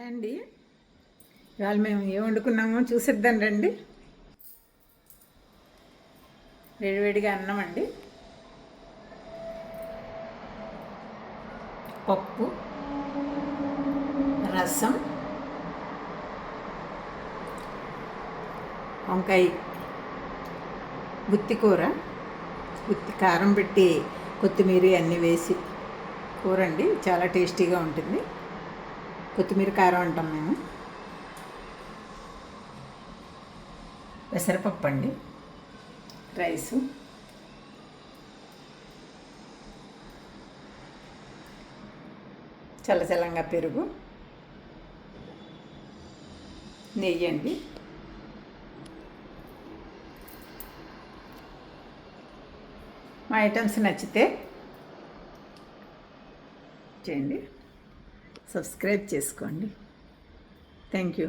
Hi అండి. ఇవాళ మేము ఏం వండుకున్నామో చూసిద్దాం రండి. వేడివేడిగా అన్నం అండి, పప్పు, రసం, వంకాయ గుత్తి కూర, గుత్తి కారం పెట్టి కొత్తిమీర అన్నీ వేసి కూర అండి. చాలా టేస్టీగా ఉంటుంది. కొత్తిమీర కారం అంటాం మేము. పెసరపప్పు అండి, రైసు, చల్లచల్లంగా పెరుగు, నెయ్యి అండి. మా ఐటమ్స్ నచ్చితే చేయండి, సబ్స్క్రైబ్ చేసుకోండి. Thank you.